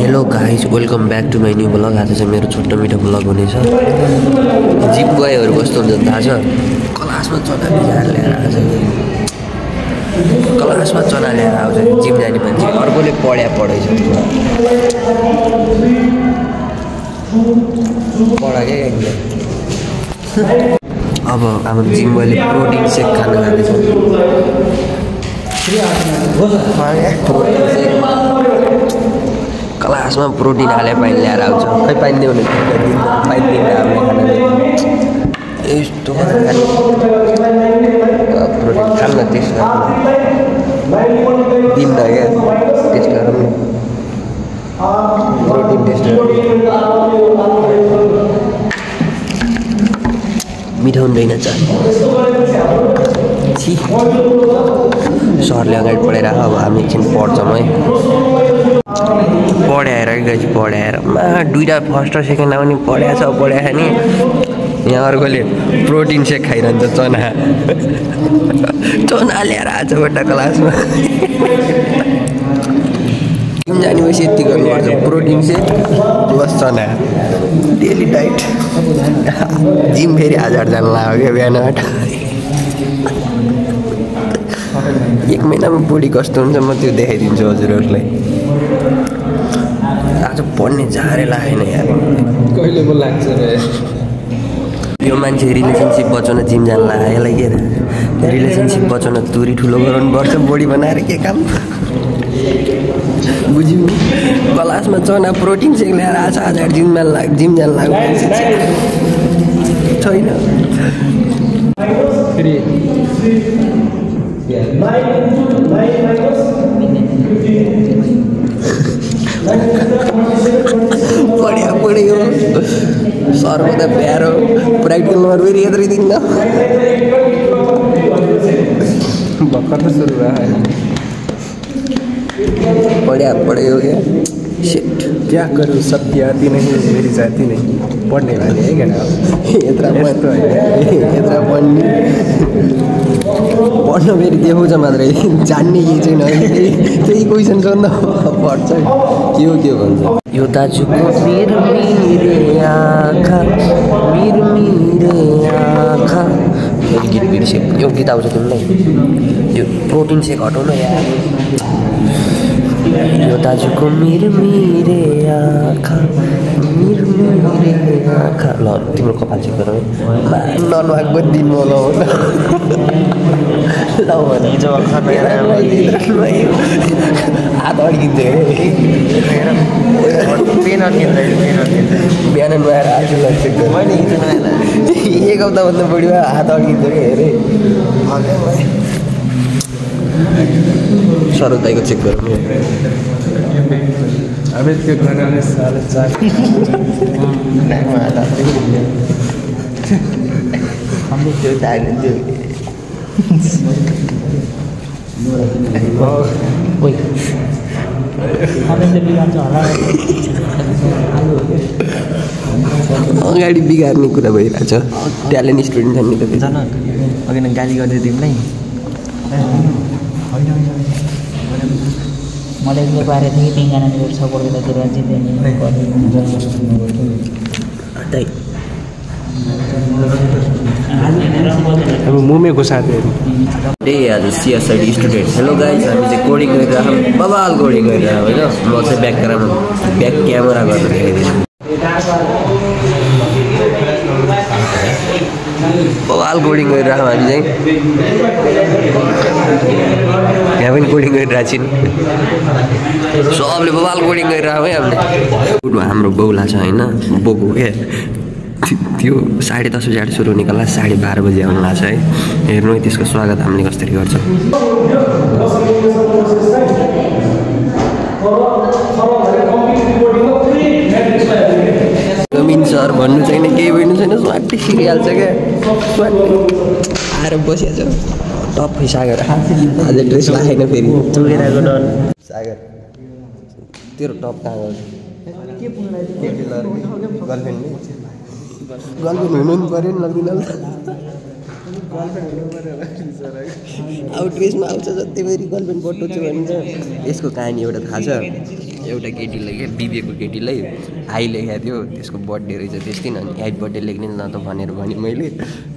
Hello guys welcome back to my new blog. आज चाहिँ मेरो छोटो मिठो ब्लग हुनेछ। जिम गएहरू कस्तो हुन्छ थाहा छ? क्लासमा चना भिजाएर ल्याएर आज क्लासमा चना ल्याएर आउँछ जिम जाने मान्छे। अर्कोले पढाएछ पढाएकै एकदम। अब हाम्रो जिम बोयले प्रोटिन सेक खान जाँदैछ। क्लासमा प्रोटिन हाले पानी ल्याएर आउँछ। खै पाइँदैन भने पाइँदैन हामीले खाना यस्तो प्रोटिन खान टेस्ट दिन्न क्या टेस्ट गरौँ न प्रोटिन टेस्ट मिठो हुँदैन चाहिँ सरले अगाडि पढाएर अब हामी एकछिन पढ्छौँ है। पढाएर गएपछि पढाएर दुईवटा फर्स्ट र सेकेन्ड पनि पढाएछ नि। यहाँ अर्कोले प्रोटिन सेक खाइरहन्छ चना ल्याएर आएको छ एउटा क्लासमा। जिम जानेपछि यति गर्नुपर्छ प्रोटिन सेक प्लस चना डेली डाइट। जिम फेरि हजार जानु लाग्यो क्या बिहानबाट। 1 महिनामा बडी कस्तो हुन्छ म त्यो देखाइदिन्छु हजुरहरूलाई। आज पढ्ने जारे लागेन यार। कहिले पो लाग्छ रे यो मान्छे रिलेसनसिप बचाउन जिम जान लाग्यो। यसलाई के रिलेसनसिप बचाउन तुरी ठुलो गराउनु पर्छ बडी बनाएर के काम बुझ्यौ? क्लासमा चना प्रोटिन सेक ल्याएर आज हजार जिम जान लाग्यो छैन। पढ्यो सरको त प्यारो प्र्याक्टिकलमा फेरि यत्रो दिन्न भर्खर त सुरु भयो। पढ्यो क्या शिट क्या करूँ सत्य आती नहीं मेरी जाती नहीं पढ़ने वाले है क्या यत्रा पढ्न फेरि देखाउँछ मात्रै जान्ने केही छैन। त्यही क्वेसन सोध्दा पढ्छ के हो भन्छ। यो दाजुको मिरमिरे आँखा गीत बिर्से यो गीत आउँछ तिमीलाई। यो प्रोटिन सेक हटाउन यार। यो दाजुको मिरमिरे आँखा ल तिम्रो कपाल चेक गर ननुहाएको दिन बोलाउ ल हिजो हात अड्किन्छ बिहान नुहाएर आजलाई चेक गर। एक हप्ताभन्दा बढी भयो हात अड्किन्छ कि हेरे सरदाईको चेक गर्नु। अब त्यो गर्नाले 4.5 हाम्रो त्यो दाइले त्यो अगाडि बिगार्ने कुरा भइरहेछ। ट्यालेन्ट स्टुडेन्ट छ नि त अघि नै गाली गर्दै तिमीलाई मैले एक्लै पारेको थिएँ कि 3 जना मेरो सपोर्ट गर्दा अब मुमेको साथीहरू आज सिएसआइडी स्टुडेन्ट। हेलो गाइज हामी चाहिँ कोडिङ गरिरहेको बबाल कोडिङ गरिरहेको होइन। म चाहिँ ब्याक क्यामेरा गरेर देखाइदिन्छु। बबाल कोडिङ गरिरहेको हामी चाहिँ यहाँ पनि कोडिङ गरिरहेको छिन् सबले बबाल कोडिङ गरिरहेको है। हामीले हाम्रो बौला छ होइन बोको क्या त्यो 10:30 बजी सुरु हुने क्लास 12:30 बजी आउनु लाग्छ है। हेर्नु है त्यसको स्वागत हामीले कसरी गर्छ। गमिन सर भन्नु छैन केही भन्नु छैन स्वाटै सिरिहाल्छ क्या स्वाटै आएर बसिहाल्छ टप्पै सागर। आज ड्रेस लगाएन फेरि चुकेराको डर सागर तेरो टप कहाँ गर्छ गर्लफ्रेन्ड हुनु नि पऱ्यो नि लाग्दैन अब ड्रेसमा आउँछ जति फेरि गर्लफ्रेन्ड पठाउँछु भन्छ। यसको कहानी एउटा थाहा छ। एउटा केटीलाई क्या बिबेको केटीलाई हाई लेखेको थियो त्यसको बर्थडे रहेछ त्यस दिन अनि ह्याप्पी बर्थडे लेख्ने न त भनेर भने मैले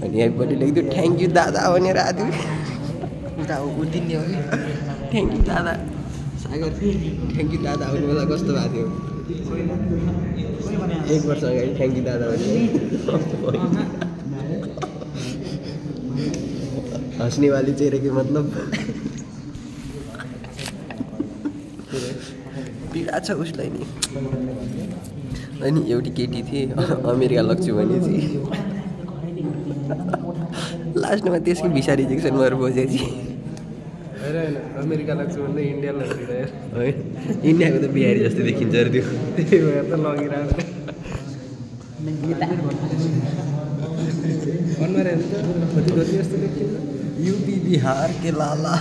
अनि ह्याप्पी बर्थडे लेखिदियो थ्याङ्क यू दादा भनेर आएको थियो उतिन्ने हो कि थ्याङ्क यू दादा सागर थ्याङ्क यू दादा आउने बेला कस्तो भएको थियो 1 वर्ष अगाडि थ्याङ्क यू दादा भने हँस्नेवाली चेहरा के मतलब पीडा छ उसलाई नि अनि एउटी केटी थिए अमेरिका लग्छु भने चाहिँ लास्टमा त्यसकै भिसा रिजेक्सन भएर बसेपछि होइन अमेरिका लाग्छ भन्दै इन्डिया लाग्छ है इन्डियाको त बिहारी जस्तो देखिन्छ अरे त्यो त्यही भएर त लगिरहेको अनुहार हेर्नु त कति जस्तो देखिन्छ यूपी बिहार के लाला